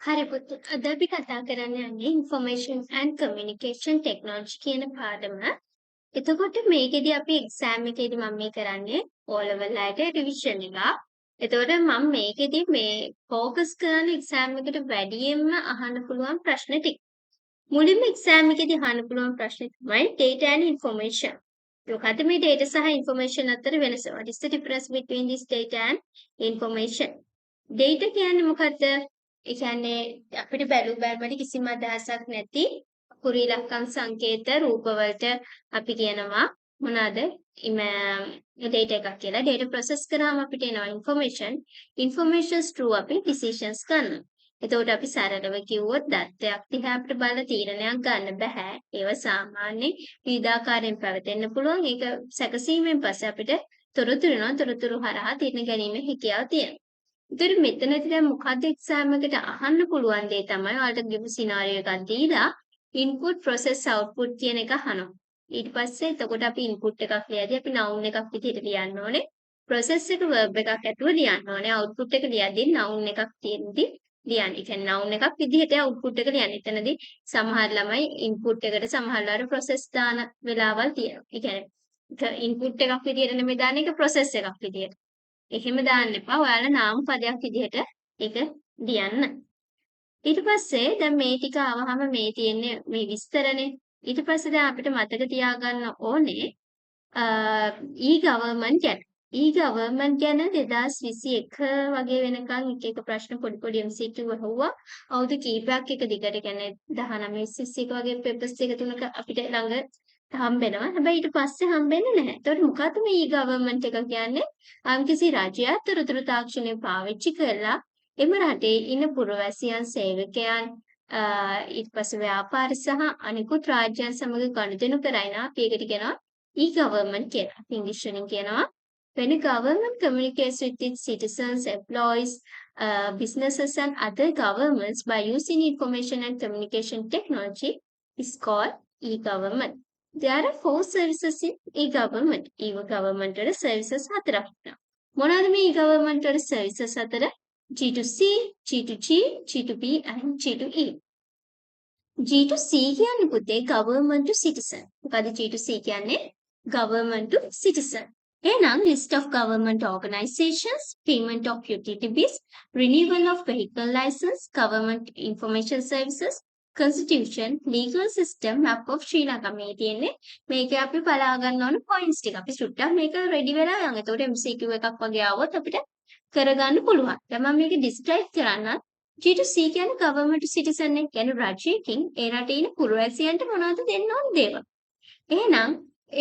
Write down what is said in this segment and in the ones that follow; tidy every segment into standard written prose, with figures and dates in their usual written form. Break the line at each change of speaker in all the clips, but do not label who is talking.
හරි පුතේ. අද අපි කතා කරන්න යන්නේ ඉන්ෆර්මේෂන් ඇන්ඩ් කමියුනිකේෂන් ටෙක්නොලොජි කියන පාඩම. එතකොට මේකෙදි අපි එක්සෑම් එකේදී මම මේ කරන්නේ O level අයට රිවිෂන් එකක්. එතකොට මම මේකෙදි මේ ફોකස් කරන්නේ එක්සෑම් එකට වැඩියෙන්ම අහන්න පුළුවන් ප්‍රශ්න ටික. මුලින්ම එක්සෑම් එකේදී අහන්න පුළුවන් ප්‍රශ්නේ තමයි data and information. මොකද මේ data සහ information අතර වෙනස? What is the difference between this data and information? data කියන්නේ මොකද්ද? ඒ කියන්නේ අපිට බැලු බැලමට කිසිම අදහසක් නැති අකුරු ඉලක්කම් සංකේත රූපවලට අපි කියනවා මොනවාද data එකක් කියලා. data process කරාම අපිට එනවා informations through අපි decisions ගන්නවා. එතකොට අපි සරලව කිව්වොත් දත්තයක් දිහා අපිට බලලා තීරණයක් ගන්න බෑ. ඒව සාමාන්‍යයෙන් විවිධාකාරයෙන් පැවතෙන්න පුළුවන්. ඒක සැකසීමෙන් පස්සේ අපිට තොරතුරු හරහා තීරණ ගැනීමේ හැකියාව තියෙනවා. ඉතින් මෙතනදී දැන් මොකද්ද එක්සෑම් එකට අහන්න පුළුවන් දේ තමයි ඔයාලට ගිහුව සිනාරියෝ එකක් දීලා input process output කියන එක අහනවා. ඊට පස්සේ එතකොට අපි input එකක් ලියදී අපි noun එකක් විදිහට ලියන්න ඕනේ. process එක verb එකක් ඇතුව ලියන්න ඕනේ. output එක ලියදී noun එකක් තියෙද්දි ලියන්න. ඒ කියන්නේ noun එකක් විදිහට output එක ලියන්න. එතනදී සමහර ළමයි input එකට සමහරවල් process දාන වෙලාවල් තියෙනවා. ඒ කියන්නේ input එකක් විදිහට නෙමෙයි දාන්නේ ඒක process එකක් විදිහට. එහෙම දාන්න එපා. ඔයාලා නාම පදයක් විදිහට ඒක ලියන්න. ඊට පස්සේ දැන් මේ ටික ආවහම මේ තියෙන්නේ මේ විස්තරනේ. ඊට පස්සේ දැන් අපිට මතක තියාගන්න ඕනේ e-government ගැන. e-government ගැන 2021 වගේ වෙනකන් එක ප්‍රශ්න පොඩි MCQ අහුවා. අවුරුදු කීපයක් එක දිගට කියන්නේ 19 21 වගේ පේපර්ස් එක තුනක අපිට ළඟ හම්බෙනවා. හැබැයි ඊට පස්සේ හම්බෙන්නේ නැහැ. ඒතකොට මොකද්ද මේ e-government එක කියන්නේ? යම්කිසි රජයක් තොරතුරු තාක්ෂණය පාවිච්චි කරලා එම රටේ ඉන්න පුරවැසියන් සේවකයන් ඊට පස්සේ ව්‍යාපාර සහ අනිකුත් රාජ්‍යයන් සමග ගනුදෙනු කරයින අපි ඒකට කියනවා e-government කියලා. ඉංග්‍රීසි වලින් කියනවා when a government communicates with its citizens, employees, businesses and other governments by using information and communication technology is called e-government. There are 4 services in e-government. e-government වල services 4ක් තියෙනවා. මොනවාද මේ e-government වල services අතර? G2C, G2G, G2B and G2E. G2C කියන්නේ පුතේ government to citizen. මොකද G2C කියන්නේ government to citizen. එහෙනම් list of government organizations, payment of utility bills, renewal of vehicle license, government information services, constitution, legal system, map of Sri Lanka මේ තියෙන්නේ. මේක අපි බලා ගන්න ඕන points ටික. අපි සුට්ටක් මේක ready වෙලා යන්. එතකොට MCQ එකක් වගේ ආවොත් අපිට කරගන්න පුළුවන්. දැන් මම මේක describe කරන්න. G2C කියන්නේ government to citizen එක කියන්නේ රජයකින් ඒ රටේ ඉන්න පුරවැසියන්ට මොනවද දෙන්න ඕන දේවල්. එහෙනම්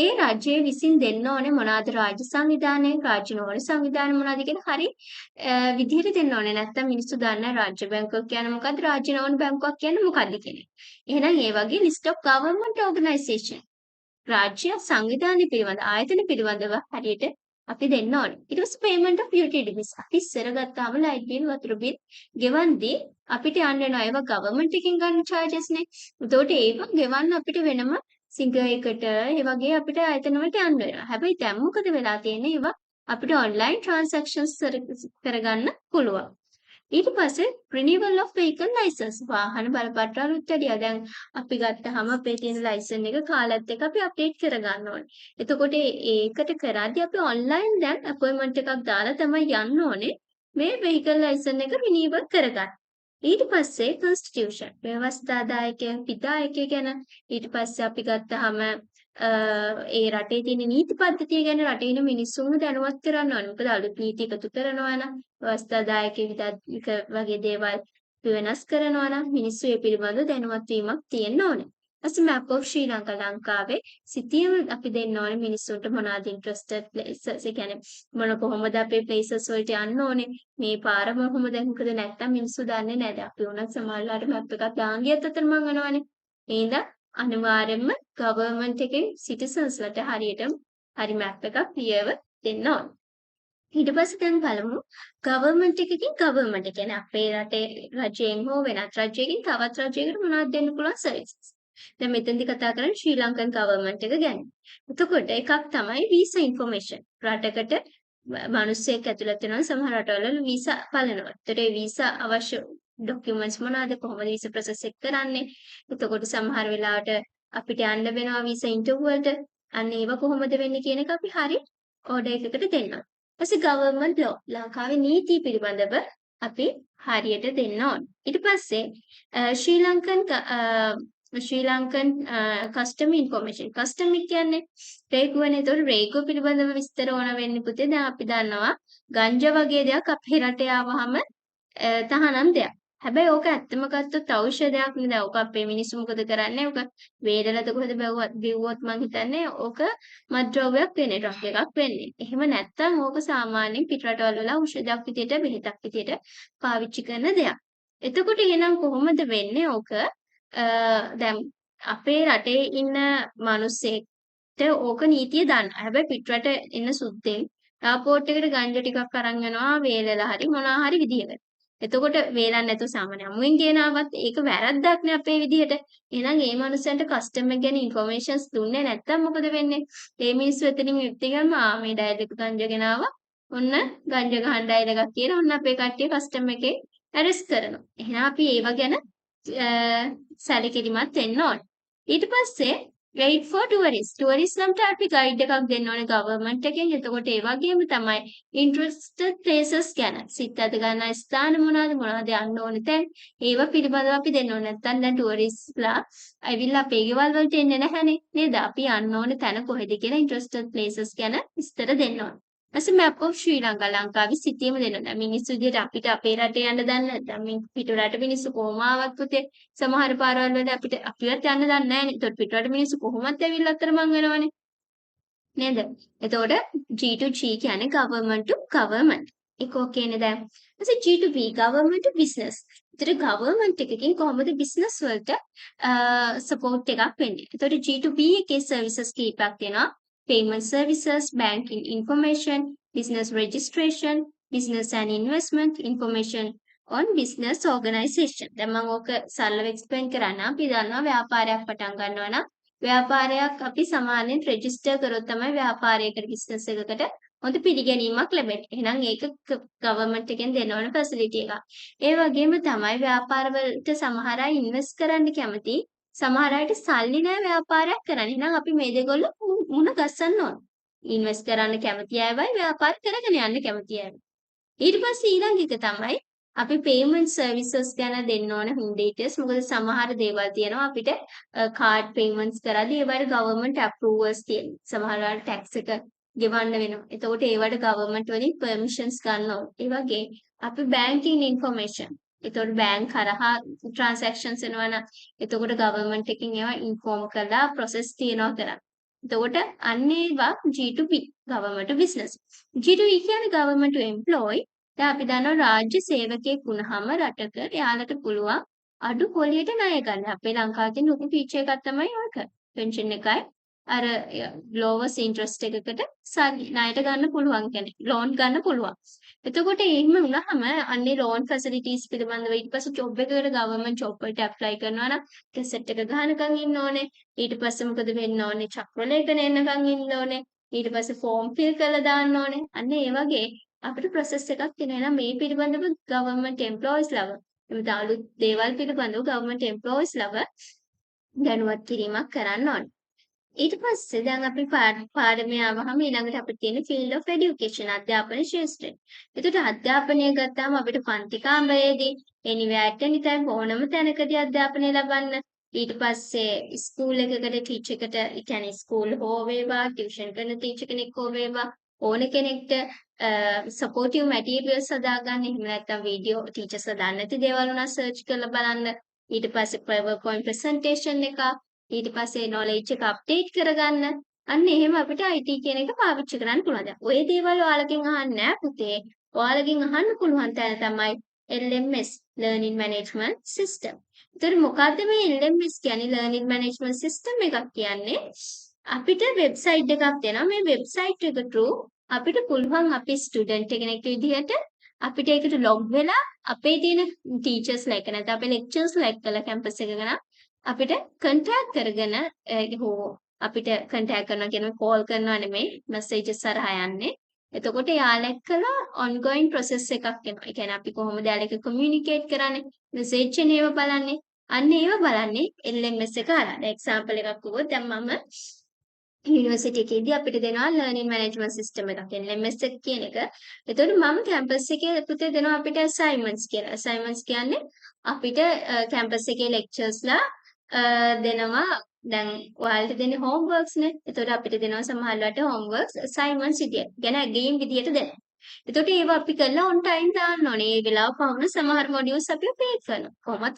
ඒ රාජ්‍යය විසින් දෙන්න ඕනේ මොනවාද රාජ්‍ය සංවිධානය, රාජ්‍ය නොවන සංවිධාන මොනවාද කියන හරි විදිහට දෙන්න ඕනේ. නැත්තම් මිනිස්සු දන්නේ රාජ්‍ය බැංකුවක් කියන්නේ මොකද්ද, රාජ්‍ය නොවන බැංකුවක් කියන්නේ මොකද්ද කියලා. එහෙනම් ඒ වගේ list of government organization රාජ්‍ය සංවිධානය පිළිබඳ ආයතන පිළිබඳව හරියට අපි දෙන්න ඕනේ. ඊට පස්සේ payment of utility bills. අපි ඉස්සර ගත්තාම light bill, වතුර bill ගෙවන්දී අපිට යන්න වෙනවා ඒවා government එකෙන් ගන්න charges නේ. එතකොට ඒවා ගෙවන්න අපිට වෙනම සිංගර් එකට ඒ වගේ අපිට ආයතන වලට යන්න වෙනවා. හැබැයි දැන් මොකද වෙලා තියෙන්නේ? ඒවා අපිට online transactions කරගන්න පුළුවන්. ඊට පස්සේ renewal of vehicle license වාහන බලපත්‍ර අලුත්කඩියා දැන් අපි ගත්තාම අපේ තියෙන license එක කාලත් එක්ක අපි update කරගන්න ඕනේ. එතකොට ඒකට කරද්දී අපි online දැන් appointment එකක් දාලා තමයි යන්න ඕනේ මේ vehicle license එක renewal කරගන්න. ඊට පස්සේ constitution ව්‍යවස්ථාදායකය විධායකය ගැන ඊට පස්සේ අපි ගත්තාම ඒ රටේ තියෙන නීති පද්ධතිය ගැන රටේ ඉන්න මිනිස්සුන්ව දැනුවත් කරන්න ඕනේ. මොකද අලුත් නීති එකතු කරනවා නම් ව්‍යවස්ථාදායක විධායක වගේ දේවල් වෙනස් කරනවා නම් මිනිස්සු ඒ පිළිබඳව දැනුවත් වීමක් තියෙන්න ඕනේ. ඊපස්සේ map of ශ්‍රී ලංකාවේ සිටියම අපි දෙන්න ඕනේ මිනිස්සුන්ට මොනවාද interested places. ඒ කියන්නේ කොහොමද අපේ places වලට යන්න ඕනේ. මේ පාර කොහොමද මොකද නැත්තම් මිනිස්සු දන්නේ නැහැ. අපි උනත් සමහරවිට map එකක් දාන් ගියත් අතන මං යනවානේ. එහෙනම් අනිවාර්යයෙන්ම government එකේ citizens ලට හරියටම හරි map එකක් ලියව දෙන්න ඕනේ. ඊට පස්සේ දැන් බලමු government එකකින් government කියන්නේ අපේ රටේ රජයෙන් හෝ වෙනත් රජයකින් තවත් රජයකට මොනවද දෙන්න පුළුවන් services. දැන් මෙතෙන්දි කතා කරන්නේ ශ්‍රී ලංකන් government එක ගැන. එතකොට එකක් තමයි visa information. රටකට මිනිස්සෙක් ඇතුළත් වෙනවා සමහර රටවල වීසා බලනවා. ඒතර ඒ වීසා අවශ්‍ය ඩොකියුමන්ට්ස් මොනවාද කොහොමද වීසා ප්‍රොසෙස් එක කරන්නේ එතකොට සමහර වෙලාවට අපිට යන්න වෙනවා වීසා ඉන්ටර්විව් වලට අන්න ඒව කොහොමද වෙන්නේ කියන එක අපි හරි ඕඩර් එකකට දෙනවා ඊපස්සේ ගවර්න්මන්ට් ලෝ ලංකාවේ නීති පිළිබඳව අපි හරියට දෙන්න ඕන ඊට පස්සේ ශ්‍රී ලංකන් කස්ටම් ඉන්ෆෝමේෂන් කස්ටම් කියන්නේ රේගුවනේ ඒතකොට රේගුව පිළිබඳව විස්තර ඕන වෙන්නේ පුතේ දැන් අපි දන්නවා ගංජා වගේ දෙයක් අපේ රටේ ආවහම තහනම් දෙයක්. හැබැයි ඕක ඇත්තම ගත්තොත් ඖෂධයක් නේද? ඕක අපේ මිනිස්සු මොකද කරන්නේ? ඕක වේදලද කොහෙද බිව්වොත් මං හිතන්නේ ඕක මත්ද්‍රව්‍යයක් වෙන්නේ, ඩ්‍රග් එකක් වෙන්නේ. එහෙම නැත්නම් ඕක සාමාන්‍යයෙන් පිටරටවල වල ඖෂධයක් විදියට, බෙහෙතක් විදියට පාවිච්චි කරන දෙයක්. එතකොට එහෙනම් කොහොමද වෙන්නේ ඕක? දැන් අපේ රටේ ඉන්න මිනිස්සෙක්ට ඕක නීතිය දන්න. හැබැයි පිටරට ඉන්න සුද්දෙන් එයාපෝට් එකට ගංජා ටිකක් අරන් යනවා වේලලා හරි මොනවා හරි විදියකට. එතකොට වේලන්න නැතුව සාමාන්‍ය අමුවෙන් ගෙනාවත් ඒක වැරද්දක් නේ අපේ විදිහට. එහෙනම් ඒ මනුස්සයන්ට කස්ටම් එක ගැන ඉන්ෆෝමේෂන්ස් දුන්නේ නැත්තම් මොකද වෙන්නේ? ඒ මිනිස්සු එතනින් ඉතිගම මේ ඩයල් එක ගංජා ගෙනාවා. ඔන්න ගංජා ගහන්න ඩයල් එකක් කියලා ඔන්න අපේ කට්ටිය කස්ටම් එකේ ඇරෙස්ට් කරනවා. එහෙනම් අපි ඒව ගැන සැලකිලිමත් වෙන්න ඕනේ. ඊට පස්සේ guide for tourists. ටුවරිස්ට්ලන්ට අපි ගයිඩ් එකක් දෙන්න ඕනේ ගවර්න්මන්ට් එකෙන්. එතකොට ඒ වගේම තමයි interested places ගැන. සිත් අද ගන්න ස්ථාන මොනවද යන්න ඕනේ තැන්. ඒව පිළිබඳව අපි දෙන්න ඕනේ. නැත්නම් දැන් ටුවරිස්ට්ලා ඇවිල්ලා අපේ ගෙවල් වලට එන්නේ නැහනේ. නේද? අපි යන්න ඕනේ තැන කොහෙද කියලා interested places ගැන විස්තර දෙන්න ඕනේ. ඊපස්සේ map of ශ්‍රී ලංකා ලංකාවේ සිටියම දෙනවා. මිනිස්සු විදිහට අපිට අපේ රටේ යන්න දන්නේ නැත්නම් පිටු රට මිනිස්සු කොහොම ආවත් පුතේ සමහර පාරවල් වල අපිට අපිවත් යන්න දන්නේ නැහැ නේ. ඒතකොට පිටු රට මිනිස්සු කොහොමත් ඇවිල්ලා අතරමං වෙනවනේ. නේද? එතකොට G to G කියන්නේ government to government. ඒක ඕකේනේ දැන්. ඊපස්සේ G to B government to business. ඒතර government එකකින් කොහොමද business වලට support එකක් වෙන්නේ. ඒතකොට G to B එකේ services කීපයක් තියෙනවා. Payment services, banking information, business registration, business and investment information on business organization. දැන් මම ඕක සරලව explain කරන්න. අපි දන්නවා ව්‍යාපාරයක් පටන් ගන්නවා නම් ව්‍යාපාරයක් අපි සාමාන්‍යයෙන් රෙජිස්ටර් කරොත් තමයි ව්‍යාපාරයකට බිස්නස් එකකට හොඳ පිළිගැනීමක් ලැබෙන්නේ. එහෙනම් ඒක ගවර්න්මන්ට් එකෙන් දෙන ඕන ෆැසිලිටි එකක්. ඒ වගේම තමයි ව්‍යාපාරවලට සමහර අය ඉන්වෙස්ට් කරන්න කැමති. සමහර අයට සල්ලි නැහැ ව්‍යාපාරයක් කරන්න. එහෙනම් අපි මේ දෙකොල්ල මුණ ගස්සන්න ඕන. ඉන්වෙස්ට් කරන්න කැමති අයවයි ව්‍යාපාර කරගෙන යන්න කැමති අයවයි. ඊට පස්සේ ඊළඟ එක තමයි අපි payment services ගැන දෙන්න ඕන details. මොකද සමහර දේවල් තියෙනවා අපිට card payments කරද්දී ඒවට government approvals තියෙනවා. සමහර වෙලාවට tax එක ගෙවන්න වෙනවා. එතකොට ඒවට government වලින් permissions ගන්න ඕන. ඒ වගේ අපි banking information. එතකොට bank හරහා transactions වෙනවා නම් එතකොට government එකකින් ඒවා inform කරලා process තියනවා කරා. එතකොට අන්න ඒවා G2B government to business. G2E කියන්නේ government to employee. දැන් අපි දන්නවා රාජ්‍ය සේවකයෙක් වුණාම රටක එයාලට පුළුවන් අඩු පොලියට ණය ගන්න. අපේ ලංකාවේ තියෙන ලොකු ෆීචර් එකක් තමයි ඔයක. පෙන්ෂන් එකයි අර lowest interest එකකට ණයට ගන්න පුළුවන් කියන්නේ loan ගන්න පුළුවන්. එතකොට එහෙම වුණාම අන්නේ loan facilities පිළිබඳව ඊට පස්සේ job එකකට government job වලට apply කරනවා නම් cassette එක ගහනකම් ඉන්න ඕනේ. ඊට පස්සේ මොකද වෙන්න ඕනේ? චක්‍රලේඛන එන්නකම් ඉන්න ඕනේ. ඊට පස්සේ form fill කරලා දාන්න ඕනේ. අන්න ඒ වගේ අපිට process එකක් තියෙනවා. එහෙනම් මේ පිළිබඳව government employees ලව එතන අලුත් දේවල් පිළිබඳව government employees ලව දැනුවත් කිරීමක් කරන්න ඕනේ. ඊට පස්සේ දැන් අපි පාඩමේ ආවහම ඊළඟට අපිට තියෙන field of education අධ්‍යාපන ශාස්ත්‍රය. ඒකට අධ්‍යාපනය ගත්තාම අපිට පන්ති කාමරයේදී anywhere at any time ඕනම තැනකදී අධ්‍යාපනය ලබන්න. ඊට පස්සේ ස්කූල් එකකට ටීචර් එකට ඒ කියන්නේ ස්කූල් හෝ වේවා ටියුෂන් කරන ටීචර් කෙනෙක් හෝ වේවා ඕන කෙනෙක්ට සපෝටිව් මැටීරියල්ස් හදාගන්න. එහෙම නැත්නම් වීඩියෝ ටීචර්ස් හදාන්න නැති දේවල් උනා සර්ච් කරලා බලන්න. ඊට පස්සේ PowerPoint presentation එකක් ඊට පස්සේ knowledge එක අප්ඩේට් කරගන්න. අන්න එහෙම අපිට IT කියන එක පාවිච්චි කරන්න පුළුවන්. දැන් ඔය දේවල් ඔයාලගෙන් අහන්නේ නැහැ පුතේ. ඔයාලගෙන් අහන්න පුළුවන් තැන තමයි LMS Learning Management System. ඒතර මොකද්ද මේ LMS කියන්නේ? Learning Management System එකක් කියන්නේ අපිට වෙබ්සයිට් එකක් දෙනවා. මේ වෙබ්සයිට් එක through අපිට පුළුවන් අපි ස්ටුඩන්ට් කෙනෙක් විදිහට අපිට ඒකට ලොග් වෙලා අපේ තියෙන ටීචර්ස්ලා එක නැත්නම් අපේ ලෙක්චර්ස්ලා එක්කලා කැම්පස් එක ගන්න අපිට කන්ටැක්ට් කරගෙන හෝ අපිට කන්ටැක්ට් කරනවා කියන්නේ කෝල් කරනවා නෙමෙයි මැසේජස් හරහා යන්නේ. එතකොට යාළුවා එක්කලා ongoing process එකක් එනවා. ඒ කියන්නේ අපි කොහොමද යාළුවා එක්ක communicate කරන්නේ, message එන ඒවා බලන්නේ. අන්න ඒවා බලන්නේ LMS එක හරහා. දැන් example එකක් කිව්වොත් දැන් මම යුනිවර්සිටි එකේදී අපිට දෙනවා ලර්නින් මැනේජ්මන්ට් සිස්ටම් එකක් LMS එක කියන එක. එතකොට මම කැම්පස් එකේ පුතේ දෙනවා අපිට assignments කියලා. assignments කියන්නේ අපිට කැම්පස් එකේ lecturesලා දෙනවා දැන් ඔයාලට දෙන්නේ homeworks නේ. එතකොට අපිට දෙනවා සමහරවිට homeworks assignments විදියට. ගැන game විදියට දෙනවා. එතකොට ඒවා අපි කරලා on time දාන්න ඕනේ. ඒ වෙලාව පවුන සමහර modules අපි repeat කරනවා. කොහොමත්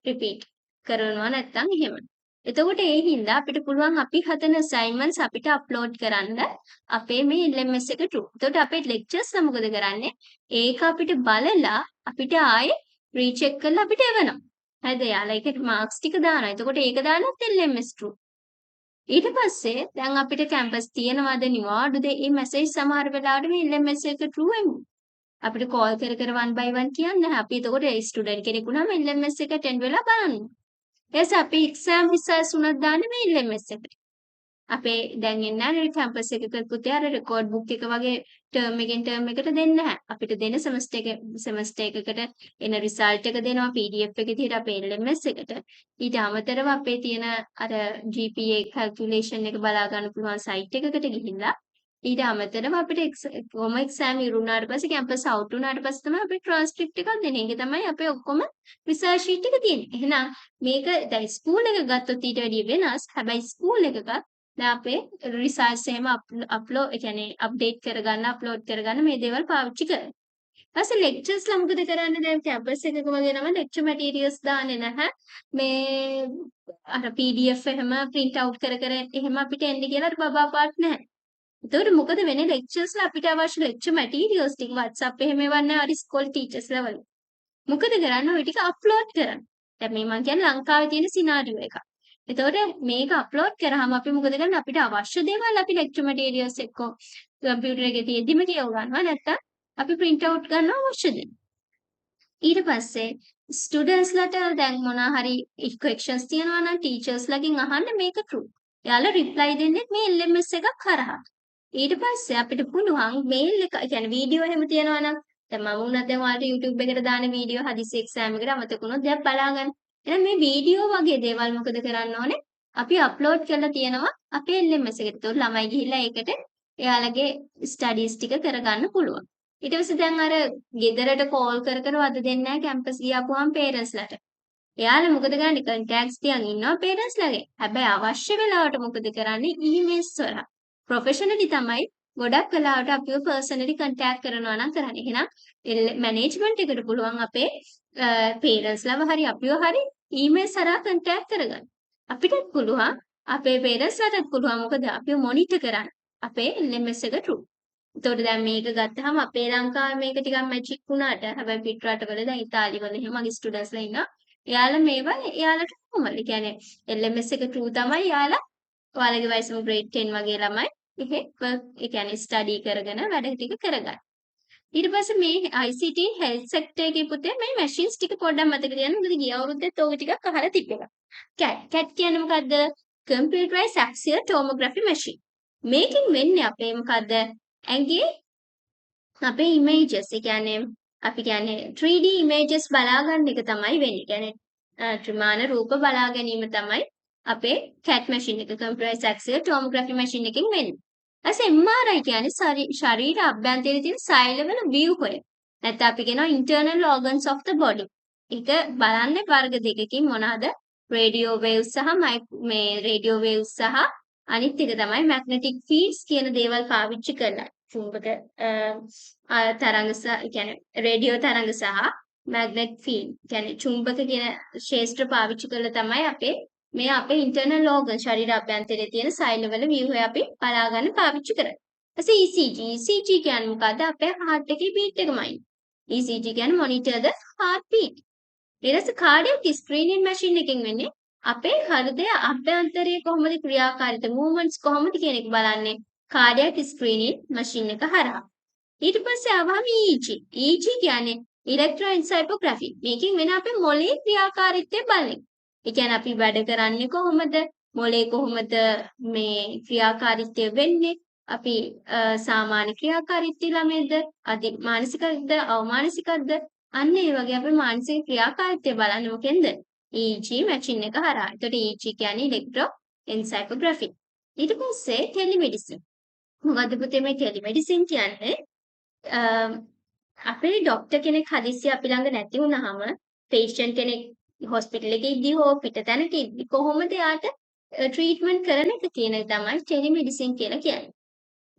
repeat කරනවා නැත්නම් එහෙම. එතකොට ඒ හින්දා අපිට පුළුවන් අපි හදන assignments අපිට upload කරන්න අපේ මේ LMS එක through. එතකොට අපේ lectures ලා මොකද කරන්නේ? ඒක අපිට බලලා අපිට ආයේ recheck කරලා අපිට එවනවා. හරිද? යාළුවා ඒකට marks ටික දානවා. එතකොට ඒක දාන්නත් LMS through. ඊට පස්සේ දැන් අපිට කැම්පස් තියනවාද නිවාඩුද මේ මැසේජ් සමහර වෙලාවට මේ LMS එක through එන්නේ. අපිට කෝල් කර one by one කියන්නේ නැහැ. අපි එතකොට ඒ ස්ටුඩන්ට් කෙනෙක් වුණාම LMS එක attend වෙලා බලන්න. ඊට පස්සේ අපි exam results උනත් දාන්නේ මේ LMS එකට. අපේ දැන් එන්නේ කැම්පස් එකක පුතේ අර රෙකෝඩ් බුක් එක වගේ ටර්ම් එකෙන් ටර්ම් එකට දෙන්නේ නැහැ. අපිට දෙන සෙමස්ටර් එකකට එන රිසල්ට් එක දෙනවා PDF එක විදිහට අපේ LMS එකට. ඊට අමතරව අපේ තියෙන අර GPA calculation එක බලා ගන්න පුළුවන් සයිට් එකකට ගිහිල්ලා ඊට අමතරව අපිට කොහොම එක්සෑම් ඉවරුනාට පස්සේ කැම්පස් අවුට් වුණාට පස්සේ තමයි අපේ ට්‍රාන්ස්ක්‍රිප්ට් එකක් දෙන්නේ. ඒක තමයි අපේ ඔක්කොම රිසර්ච් ෂීට් එක තියෙන්නේ. එහෙනම් මේක දැන් ස්කූල් එක ගත්තොත් ඊට වැඩිය වෙනස්. හැබැයි ස්කූල් එකක දැන් අපේ රිසර්ච් එහෙම අප්ලෝඩ් ඒ කියන්නේ අප්ඩේට් කරගන්න අප්ලෝඩ් කරගන්න මේ දේවල් පාවිච්චි කරනවා. ඊපස්සේ ලෙක්චර්ස් ලා මොකද කරන්නේ දැන් කැම්පස් එකක වගේ නම ලෙක්චර් මැටීරියල්ස් දාන්නේ නැහැ. මේ අර PDF එහෙම print out කර එහෙම අපිට එන්නේ කියලා බබා පාට් නැහැ. එතකොට මොකද වෙන්නේ ලෙක්චර්ස් ලා අපිට අවශ්‍ය ලෙක්චර් මැටීරියල්ස් ටික WhatsApp එහෙම එවන්නේ අර ඉස්කෝලේ ටීචර්ස් ලා වල. මොකද කරන්නේ ඔය ටික අප්ලෝඩ් කරන්න. දැන් මේ මම කියන්නේ ලංකාවේ තියෙන සිනාරියෝ එකක්. එතකොට මේක අප්ලෝඩ් කරාම අපි මොකද කරන්නේ අපිට අවශ්‍ය දේවල් අපි ලෙක්චර් මැටීරියල්ස් එක්ක කම්පියුටර් එකේ තියෙද්දිම කියව ගන්නවා නැත්නම් අපි print out ගන්නවා අවශ්‍ය දේ. ඊට පස්සේ ස්ටුඩන්ට්ස් ලට දැන් මොනවා හරි questions තියෙනවා නම් ටීචර්ස් ලගෙන් අහන්න මේක true. එයාලා reply දෙන්නේ මේ LMS එකක් හරහා. ඊට පස්සේ අපිට පුළුවන් මේල් එක කියන්නේ වීඩියෝ එහෙම තියෙනවා නම් දැන් මම උනත් දැන් ඔයාලට YouTube එකට දාන වීඩියෝ හදිසි එක්සෑම් එකට අමතක වුණොත් දැන් බලාගන්න. එහෙනම් මේ වීඩියෝ වගේ දේවල් මොකද කරන්න ඕනේ? අපි අප්ලෝඩ් කරලා තියෙනවා අපේ LMS එකට. ඒතකොට ළමයි ගිහිල්ලා ඒකට එයාලගේ ස්ටඩීස් ටික කරගන්න පුළුවන්. ඊට පස්සේ දැන් අර ගෙදරට කෝල් කර වද දෙන්නේ නැහැ කැම්පස් ගියාපුවාම පේරන්ට්ස් ලට. එයාලා මොකද කරන්නේ? කන්ටැක්ට්ස් තියන් ඉන්නවා පේරන්ට්ස් ලගේ. හැබැයි අවශ්‍ය වෙලාවට මොකද කරන්නේ? ඊමේල්ස් වල. ප්‍රොෆෙෂනලි තමයි ගොඩක් වෙලාවට අපිව පර්සනලි කන්ටැක්ට් කරනවා නම් කරන්නේ. එහෙනම් මැනේජ්මන්ට් එකට පුළුවන් අපේ පේරන්ට්ස් ලව හරි අපිව හරි ඊමේල් හරහා කන්ටැක්ට් කරගන්න. අපිටත් පුළුවන් අපේ පේරන්ට්ස් ලටත් පුළුවන් මොකද අපිව මොනිටර් කරන්න. අපේ LMS එක through. එතකොට දැන් මේක ගත්තාම අපේ ලංකාවේ මේක ටිකක් මැජික් වුණාට හැබැයි පිට රටවල දැන් ඉතාලි වල එහෙම මගේ ස්ටුඩන්ට්ස් ලා ඉන්නවා. එයාලා මේවා එයාලට කොහොමද? ඒ කියන්නේ LMS එක through තමයි එයාලා ඔයාලගේ වයසම grade 10 වගේ ළමයි එහෙ ඒ කියන්නේ ස්ටඩි කරගෙන වැඩ ටික කරගන්න. ඊට පස්සේ මේ ICT health sector එකේ පුතේ මේ machines ටික පොඩ්ඩක් මතක තියාගන්න. මොකද ගිය අවුරුද්දේත් ඔය ටිකක් අහලා තිබ්බේ. CAT කියන්නේ මොකද්ද? Computerized Axial Tomography Machine. මේකෙන් වෙන්නේ අපේ මොකද්ද? ඇඟේ අපේ images ඒ කියන්නේ අපි කියන්නේ 3D images බලා ගන්න එක තමයි වෙන්නේ. කියන්නේ ත්‍රිමාන රූප බලා ගැනීම තමයි අපේ CAT machine එක computerized axial tomography machine එකෙන් වෙන්නේ. ඊට MRI කියන්නේ ශරීර අභ්‍යන්තරයේ තියෙන සෛලවල view හොය. නැත්නම් අපි කියනවා internal organs of the body. ඒක බලන්නේ වර්ග දෙකකින් මොනවාද? radio waves සහ මේ radio waves සහ අනිත් එක තමයි magnetic fields කියන දේවල් පාවිච්චි කරලා. චුම්බක තරංග කියන්නේ රේඩියෝ තරංග සහ magnet field කියන්නේ චුම්බක කියන ක්ෂේත්‍ර පාවිච්චි කරලා තමයි මේ අපේ internal organ ශරීර අභ්‍යන්තරයේ තියෙන සෛලවල view එක අපි බලා ගන්න පාවිච්චි කරන්නේ. ඊට පස්සේ ECG කියන්නේ මොකද්ද? අපේ heart එකේ beat එකමයි. ECG කියන්නේ monitor the heart beat. ඊට පස්සේ cardiac screening machine එකෙන් වෙන්නේ අපේ හෘදය අභ්‍යන්තරයේ කොහොමද ක්‍රියාකාරීත්වය movements කොහොමද කියන එක බලන්නේ cardiac screening machine එක හරහා. ඊට පස්සේ ආවම EEG. EEG කියන්නේ electroencephalography. මේකෙන් වෙන අපේ මොළයේ ක්‍රියාකාරීත්වය බලන්නේ. ඒ කියන්නේ අපි වැඩ කරන්නේ කොහොමද? මොළේ කොහොමද මේ ක්‍රියාකාරීත්වය වෙන්නේ? අපි සාමාන්‍ය ක්‍රියාකාරීත්වය ළමයිද අධි මානසිකද අවමානසිකද අන්න ඒ වගේ අපි මානසික ක්‍රියාකාරීත්වය බලන්නේ මොකෙන්ද? EEG මැචින් එක හරහා. එතකොට EEG කියන්නේ ඉලෙක්ට්‍රෝ එන්සයික්ලෝග්‍රැෆි. ඊට පස්සේ ටෙලිමෙඩිසින්. මොකද්ද පුතේ මේ ටෙලිමෙඩිසින් කියන්නේ? අපේ ડોක්ටර් කෙනෙක් හදිස්සිය අපි ළඟ නැති වුනහම පේෂන්ට් කෙනෙක් හොස්පිටල් එකේ ඉද්දි හෝ පිටතැනක ඉද්දි කොහොමද යාට ට්‍රීට්මන්ට් කරන එක කියන එක තමයි ටෙලිමෙඩිසින් කියලා කියන්නේ.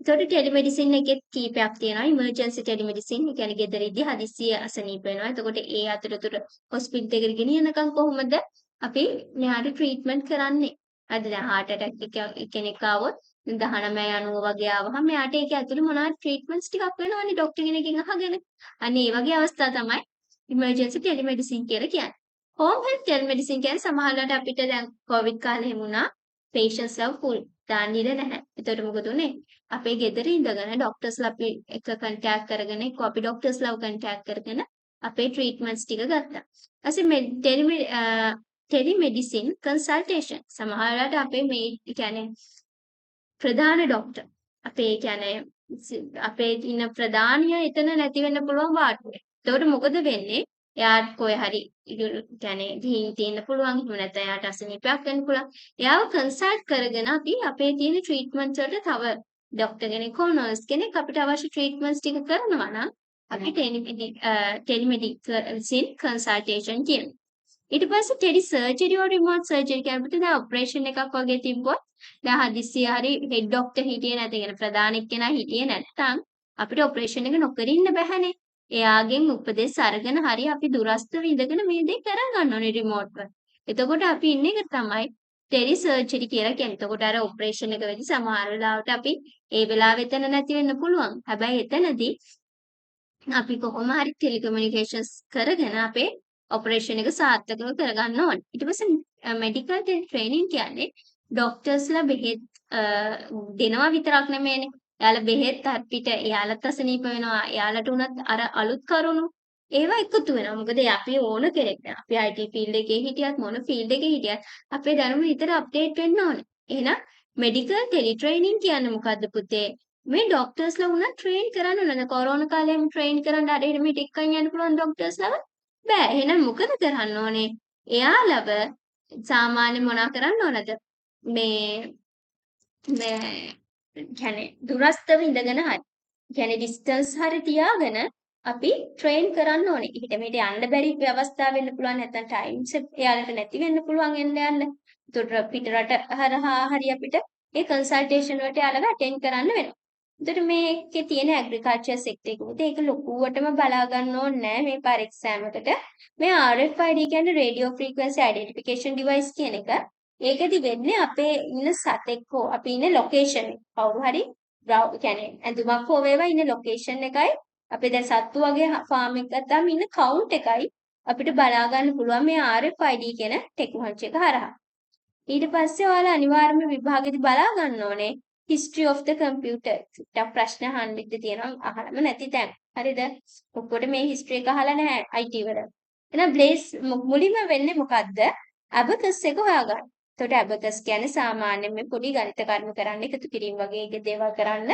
එතකොට ටෙලිමෙඩිසින් එකෙත් කීපයක් තියෙනවා. ඉමර්ජන්සි ටෙලිමෙඩිසින්. ඒ කියන්නේ ගෙදරදී හදිස්සිය අසනීප වෙනවා. එතකොට ඒ අතරතුර හොස්පිටල් එකට ගෙනියනකම් කොහොමද අපි මෙයාට ට්‍රීට්මන්ට් කරන්නේ? අද දැන් heart attack කෙනෙක් ආවොත් 19 90 වගේ ආවහම මෙයාට ඒක ඇතුළේ මොනවද ට්‍රීට්මන්ට්ස් ටිකක් වෙනවනේ ડોක්ටර් කෙනකින් අහගෙන. අන්න ඒ වගේ අවස්ථා තමයි ඉමර්ජන්සි ටෙලිමෙඩිසින් කියලා කියන්නේ. හෝම් හෙල්ත් ටෙලිමෙඩිසින් කියන්නේ සමහරවිට අපිට දැන් කොවිඩ් කාලේ එහෙම වුණා පේෂන්ට්ස්ලා ෆුල් දාන්න ඉඩ නැහැ. එතකොට මොකද උනේ? අපේ ගෙදර ඉඳගෙන ડોක්ටර්ස්ලා අපි එක කන්ටැක්ට් කරගෙන එක්ක අපි ડોක්ටර්ස්ලාව කන්ටැක්ට් කරගෙන අපේ ට්‍රීට්මන්ට්ස් ටික ගත්තා. ඊපස්සේ ටෙලිමෙඩිසින් කන්සල්ටේෂන් සමහරවිට අපේ මේ කියන්නේ ප්‍රධාන ડોක්ටර් අපේ කියන්නේ අපේ ඉන්න ප්‍රධානිය එතන නැති වෙන්න පුළුවන් වාට්ටුවේ. එතකොට මොකද වෙන්නේ? එයාට කොහේ හරි කියන්නේ ගිහින් තියෙන්න පුළුවන්. එහෙම නැත්නම් එයාට අසනීපයක් වෙන්න පුළුවන්. එයාව කන්සල්ට් කරගෙන අපි අපේ තියෙන ට්‍රීට්මන්ට්ස් වලට තව ડોක්ටර් කෙනෙක් හෝ නර්ස් කෙනෙක් අපිට අවශ්‍ය ට්‍රීට්මන්ට්ස් ටික කරනවා නම් අපි ටෙලිමෙඩිසින් කන්සල්ටේෂන් කියනවා. ඊට පස්සේ tele surgery or remote surgery කියන්නේ දැන් ඔපරේෂන් එකක් වගේ තිබ්බොත් දැන් හදිස්සිය හරි හෙඩ් ડોක්ටර් හිටියේ නැති කියන ප්‍රධාන එක්කෙනා හිටියේ නැත්නම් අපිට ඔපරේෂන් එක නොකර ඉන්න බැහැනේ. එයාගෙන් උපදෙස් අරගෙන හරි අපි දුරස්තව ඉඳගෙන මේ දේ කරගන්න ඕනේ රිමෝට්ව. එතකොට අපි ඉන්න එක තමයි ටෙලි සර්ජරි කියලා කියන්නේ. එතකොට අර ඔපරේෂන් එක වෙද්දි සමහර වෙලාවට අපි ඒ වෙලාවෙ එතන නැති වෙන්න පුළුවන්. හැබැයි එතනදී අපි කොහොම හරි ටෙලිකමියුනිකේෂන්ස් කරගෙන අපේ ඔපරේෂන් එක සාර්ථකව කරගන්න ඕනේ. ඊට පස්සේ මෙඩිකල් ට්‍රේනින් කියන්නේ ડોක්ටර්ස්ලා බෙහෙත් දෙනවා විතරක් නෙමෙයිනේ. එයාලා බෙහෙත් අපිට එයාලත් අසනීප වෙනවා. එයාලට උනත් අර අලුත් කරුණු ඒවා එකතු වෙනවා. මොකද අපි ඕන කෙනෙක් නේ. අපි IT ෆීල්ඩ් එකේ හිටියත් මොන ෆීල්ඩ් එකේ හිටියත් අපේ දැනුම හිතට අප්ඩේට් වෙන්න ඕනේ. එහෙනම් මෙඩිකල් ටෙලි ට්‍රේනින් කියන්නේ මොකද්ද පුතේ? මේ ડોක්ටර්ස්ලා උනා ට්‍රේන් කරන්න ඕනේ. කොරෝනා කාලේම ට්‍රේන් කරන්න අර එහෙම ටිකක් යන්න පුළුවන් ડોක්ටර්ස්ලාව බෑ. එහෙනම් මොකද කරන්න ඕනේ? එයාලව සාමාන්‍ය මොනා කරන්න ඕනද? මේ කියන්නේ දුරස්තව ඉඳගෙන හරි. කියන්නේ ඩිස්ටන්ස් හරි තියාගෙන අපි ට්‍රේන් කරන්න ඕනේ. ඊට මෙහෙට යන්න බැරි අවස්ථා වෙන්න පුළුවන්. නැත්නම් ටයිම්ස් එයාලට නැති වෙන්න පුළුවන් එන්න යන්න. ඒතකොට පිට රට හරහා හරි අපිට ඒ කන්සල්ටේෂන් වලට යාළඟ අටෙන්ඩ් කරන්න වෙනවා. එතකොට මේකේ තියෙන ඇග්‍රිකල්චර් සෙක්ටර් එකෙත් ඒක ලොකුවටම බලා ගන්න ඕනේ නෑ මේ පරීක්ෂාම එකට. මේ RFID කියන්නේ රේඩියෝ ෆ්‍රීකවන්සි අයිඩෙන්ටිෆිකේෂන් ඩිවයිස් කියන එක. ඒකෙදි වෙන්නේ අපේ ඉන්න සතෙක් හෝ අපි ඉන්න ලොකේෂන් එක. කවුරු හරි කියන්නේ ඇඳුමක් හෝ වේවා ඉන්න ලොකේෂන් එකයි අපි දැන් සත්තු වගේ ෆාම් එකක් ගත්තාම ඉන්න කවුන්ට් එකයි අපිට බලා ගන්න පුළුවන් මේ RFID කියන ටෙක්නොලොජි එක හරහා. ඊට පස්සේ ඔයාලා අනිවාර්යයෙන්ම විභාගෙදි බලා ගන්න ඕනේ history of the computer. ටිකක් ප්‍රශ්න අහන්න ඉඩ තියෙනවා අහලම නැති තැන්. හරිද? ඔක්කොට මේ history එක අහලා නැහැ IT වල. එහෙනම් බ්ලේස් මුලින්ම වෙන්නේ මොකද්ද? abacus එක හොයාගන්න. එතකොට abacus කියන්නේ සාමාන්‍යයෙන් මේ පොඩි ගණිත කර්ම කරන්න එකතු කිරීම වගේ දේවල් කරන්න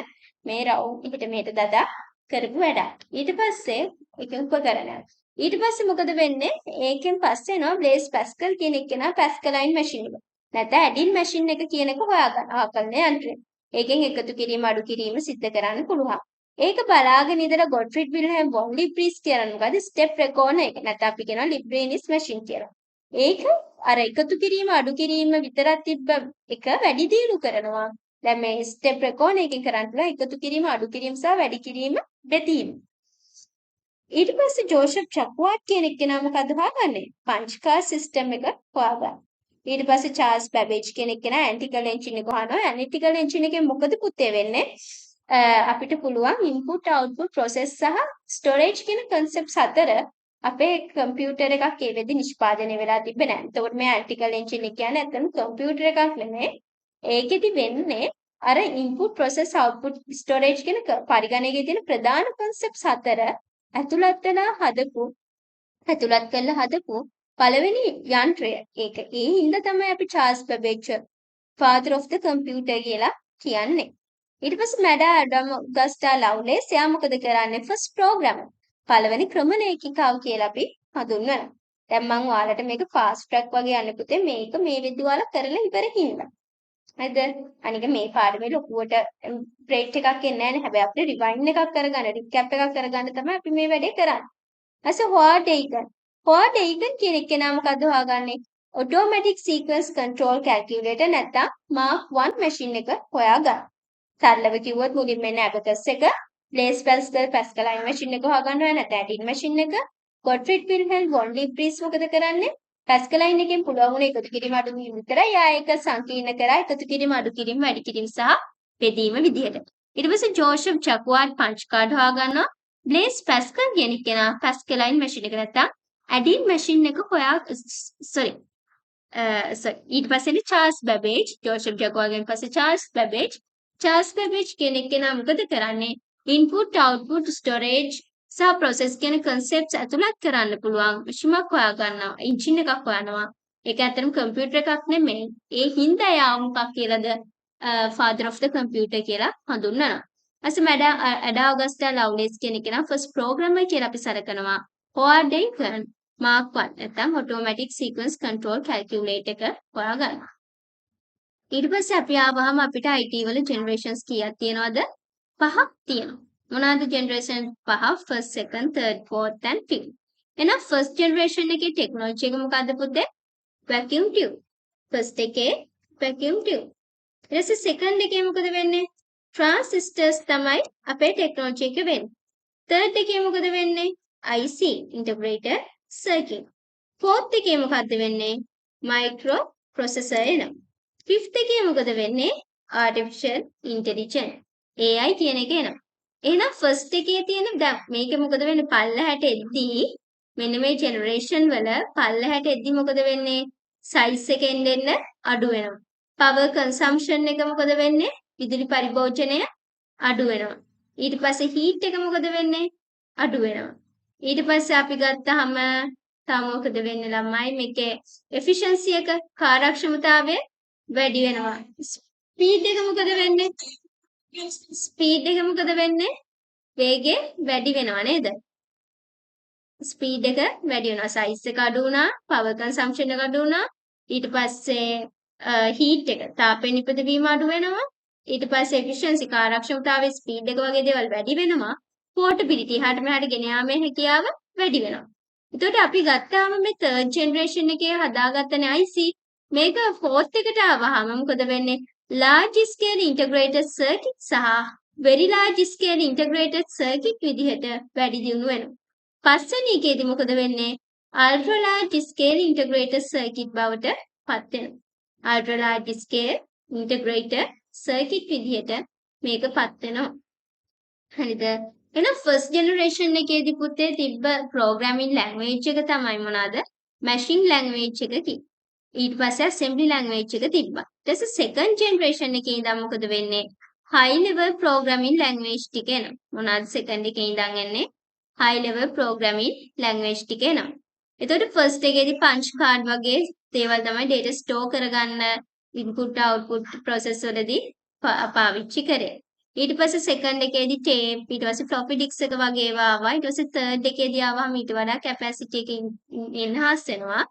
මේ රවුම් එකට මෙහෙට දදා කරපු වැඩක්. ඊට පස්සේ ඒක උපකරණයක්. ඊට පස්සේ මොකද වෙන්නේ? ඒකෙන් පස්සේ එනවා බ්ලේස් පැස්කල් කියන එක නා පැස්කලයින් මැෂින් එක. නැත්නම් ඇඩින් මැෂින් එක කියන එක හොයාගන්න. ආකලන යන්ත්‍රය. ඒකෙන් එකතු කිරීම අඩු කිරීම සිද්ධ කරන්න පුළුවන්. ඒක බලාගෙන ඉඳලා ගොට්ෆ්‍රීඩ් විල්හෙම් වොන් ලිබ්රිස් කියන මොකද ස්ටෙප් රෙකෝන එක. නැත්නම් අපි කියනවා ලිබ්‍රේනිස් මැෂින් කියලා. ඒක අර එකතු කිරීම අඩු කිරීම විතරක් තිබ්බ එක වැඩි දියුණු කරනවා. දැන් මේ ස්ටෙප් රෙකෝන එකෙන් කරන්න පුළුවන් එකතු කිරීම අඩු කිරීම සහ වැඩි කිරීම බෙදීම. ඊට පස්සේ ජෝෂප් චක්වාට් කියන එක්කෙනා මොකද හොයාගන්නේ? පංච් කාර් සිස්ටම් එක හොයාගන්න. ඊට පස්සේ චාල්ස් බැබේජ් කියන එක්කෙනා ඇනලිටිකල් එන්ජින් එක හොයනවා. ඇනලිටිකල් එන්ජින් එකෙන් මොකද පුතේ වෙන්නේ? අපිට පුළුවන් ඉන්පුට් අවුට්පුට් ප්‍රොසෙස් සහ ස්ටෝරේජ් කියන කන්සෙප්ට්ස් හතර අපේ කම්පියුටර් එකක් ඒ වෙද්දි නිෂ්පාදනය වෙලා තිබ්බේ නැහැ. එතකොට මේ ඇනලිටිකල් එන්ජින් එක කියන්නේ ඇත්තටම කම්පියුටර් එකක් නෙමෙයි. ඒකෙදි වෙන්නේ අර ඉන්පුට් ප්‍රොසෙස් අවුට්පුට් ස්ටෝරේජ් කියන පරිගණකයේ තියෙන ප්‍රධාන කන්සෙප්ට්ස් හතර ඇතුළත් කරලා හදපු පළවෙනි යන්ත්‍රය. ඒක ඒ හින්දා තමයි අපි Charles බැබේජ් father of the computer කියලා කියන්නේ. ඊට පස්සේ මැඩා ඇඩම් ගස්ටා ලව්ලේස් එයා මොකද කරන්නේ ෆස්ට් ප්‍රෝග්‍රෑමර්. පළවෙනි ක්‍රම ලේඛිකාව කියලා අපි හඳුන්වනවා. දැන් මම ඔයාලට මේක ෆාස්ට් ට්‍රැක් වගේ යන්න පුතේ මේක මේ විදිහ ඔයාලා කරලා ඉවර හින්දා. හරිද? අනික මේ පාඩමේ ලොකුවට බ්‍රේක් එකක් එන්නේ නැහැ නේ. හැබැයි අපිට රිවයින්ඩ් එකක් කරගන්න, රිකැප් එකක් කරගන්න තමයි අපි මේ වැඩේ කරන්නේ. ඊට හොයාඩ් ඒගන්. හොයාඩ් ඒගන් කියන එකේ මොකද්ද හොයාගන්නේ? ඔටෝමැටික් සීක්වන්ස් කන්ට්‍රෝල් කැල්කියුලේටර් නැත්නම් මාක් 1 මැෂින් එක හොයාගන්න. සරලව කිව්වොත් මුලින්ම එන්නේ ඇබකස් එක, බ්ලේස් පැස්කල් පැස්කලයින් මැෂින් එක හොයාගන්නවා නැත්නම් ඇඩින් මැෂින් එක. ගොඩ්ෆ්‍රිඩ් විල්හෙල්ම් වොන් ලිබ්රිස් මොකද කරන්නේ? පැස්කලයින් එකෙන් පුළුවන් වුණ එකතු කිරීම අඩු කිරීම විතරයි. යා ඒක සංකීර්ණ කරා එකතු කිරීම අඩු කිරීම වැඩි කිරීම සහ බෙදීම විදිහට. ඊට පස්සේ Joseph ජක්වාඩ් punch card හොයාගන්නවා. Blaze Pascal කියන කෙනා පැස්කලයින් මැෂින් එක නැත්නම් ඇඩින් මැෂින් එක ඊට පස්සේ චාල්ස් බැබේජ් ජෝෂප් ජක්වාඩ්ගෙන් පස්සේ චාල්ස් බැබේජ් කියන කෙනා මොකද කරන්නේ? ඉන්පුට් අවුට්පුට් ස්ටෝරේජ් සහ ප්‍රොසෙස් කියන concepts ඇතුළත් කරන්න පුළුවන් මැෂිමක් හොයාගන්නවා. එන්ජින් එකක් හොයනවා. ඒක ඇත්තටම කම්පියුටර් එකක් නෙමෙයි. ඒ හින්දා යා මොකක් කියලාද father of the computer කියලා හඳුන්වනවා. ඊට පස්සේ ඇඩා ඔගස්ටා ලව්ලේස් කියන කෙනා first programmer කියලා අපි සලකනවා. හොයාඩ් ඒගන් මාක් 1 නැත්නම් automatic sequence control calculator එක හොයාගන්නවා. ඊට පස්සේ අපි ආවහම අපිට IT වල generations කීයක් තියෙනවද? 5ක් තියෙනවා. මොනවාද generation 5? first, second, third, fourth and fifth. එහෙනම් first generation එකේ technology එක මොකද්ද පුතේ? vacuum tube. first එකේ vacuum tube. ඊට පස්සේ second එකේ මොකද වෙන්නේ? transistors තමයි අපේ technology එක වෙන්නේ. third එකේ මොකද වෙන්නේ? IC integrated circuit. fourth එකේ මොකද්ද වෙන්නේ? microprocessor එනවා. fifth එකේ මොකද වෙන්නේ? artificial intelligence. AI කියන එක එනවා. එහෙනම් first එකේ තියෙන දැන් මේක මොකද වෙන්නේ? පල්ලහැට එද්දී මෙන්න මේ generation වල පල්ලහැට එද්දී මොකද වෙන්නේ? size එක එන්න අඩු වෙනවා. power consumption එක මොකද වෙන්නේ? විදුලි පරිභෝජනය අඩු වෙනවා. ඊට පස්සේ heat එක මොකද වෙන්නේ? අඩු වෙනවා. ඊට පස්සේ අපි ගත්තාම තව මොකද වෙන්නේ ළමයි මේකේ efficiency එක කාර්යක්ෂමතාවය වැඩි වෙනවා. ස්පීඩ් එක මොකද වෙන්නේ? ස්පීඩ් එක මොකද වෙන්නේ? වේගය වැඩි වෙනවා නේද? ස්පීඩ් එක වැඩි වෙනවා. සයිස් එක අඩු වුණා, power consumption එක අඩු වුණා. ඊට පස්සේ heat එක තාපය නිපදවීම අඩු වෙනවා. ඊට පස්සේ efficiency කාර්යක්ෂමතාවයේ ස්පීඩ් එක වගේ දේවල් වැඩි වෙනවා. portability එහාට මෙහාට ගෙන යාමේ හැකියාව වැඩි වෙනවා. එතකොට අපි ගත්තාම මේ third generation එකේ හදාගත්තනේ IC මේක fourth එකට ආවහම මොකද වෙන්නේ? large scale integrated circuit සහ very large scale integrated circuit විදිහට වැඩි දියුණු වෙනවා. පස්වෙනි එකේදී මොකද වෙන්නේ? ultra large scale integrated circuit බවට පත් වෙනවා. ultra large scale integrated circuit විදිහට මේක පත් වෙනවා. හරිද? එහෙනම් first generation එකේදී පුතේ තිබ්බ programming language එක තමයි මොනවාද? machine language එක කිව්වේ. ඊට පස්සේ assembly language එක තිබ්බා. ඊට පස්සේ second generation එකේ ඉඳන් මොකද වෙන්නේ? high level programming language ටික එනවා. මොනවාද second එකේ ඉඳන් එන්නේ? high level programming language ටික එනවා. එතකොට first එකේදී punch card වගේ දේවල් තමයි data store කරගන්න input output process වලදී පාවිච්චි කරේ. ඊට පස්සේ second එකේදී tape ඊට පස්සේ floppy disk එක වගේ ඒවා ආවා. ඊට පස්සේ third එකේදී ආවම ඊට වඩා capacity එක enhance වෙනවා.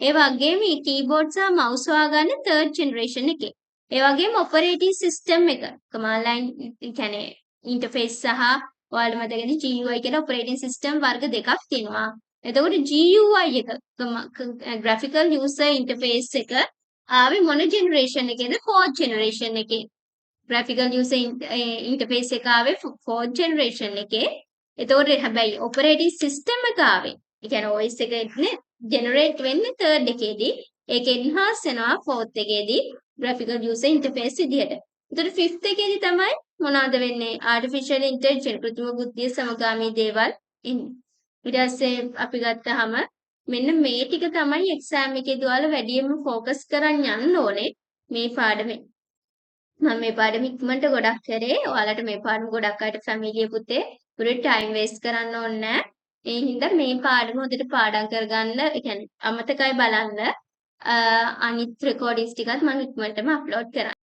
ඒ වගේම මේ keyboard සහ mouse හොයාගන්නේ third generation එකේ. ඒ වගේම operating system එක command line කියන්නේ interface සහ ඔයාලට මතකද GUI කියලා operating system වර්ග දෙකක් තියෙනවා. එතකොට GUI එක graphical user interface එක ආවේ මොන generation එකේද? fourth generation එකේ. graphical user interface එක ආවේ fourth generation එකේ. එතකොට හැබැයි operating system එක ආවේ. ඒ කියන්නේ OS එක නේ generate වෙන්නේ third එකේදී. ඒක enhance වෙනවා fourth එකේදී graphical user interface විදිහට. එතකොට fifth එකේදී තමයි මොනවද වෙන්නේ? artificial intelligence කෘත්‍රිම බුද්ධිය සමගාමී දේවල් එන්නේ. ඊට පස්සේ අපි ගත්තාම මෙන්න මේ ටික තමයි exam එකේදී ඔයාලා වැඩියෙන්ම focus කරන් යන්න ඕනේ මේ පාඩමේ. මම මේ පාඩම ඉක්මනට ගොඩක් කරේ. ඔයාලට මේ පාඩම ගොඩක් අයට ෆැමිලිය පුතේ පුරේ ටයිම් වේස්ට් කරන්න ඕනේ නැහැ. ඒ හින්දා මේ පාඩම හොඳට පාඩම් කරගන්න, ඒ කියන්නේ අමතකයි බලන්න. අනිත් රෙකෝඩින්ග්ස් ටිකත් මම ඉක්මනටම අප්ලෝඩ් කරනවා.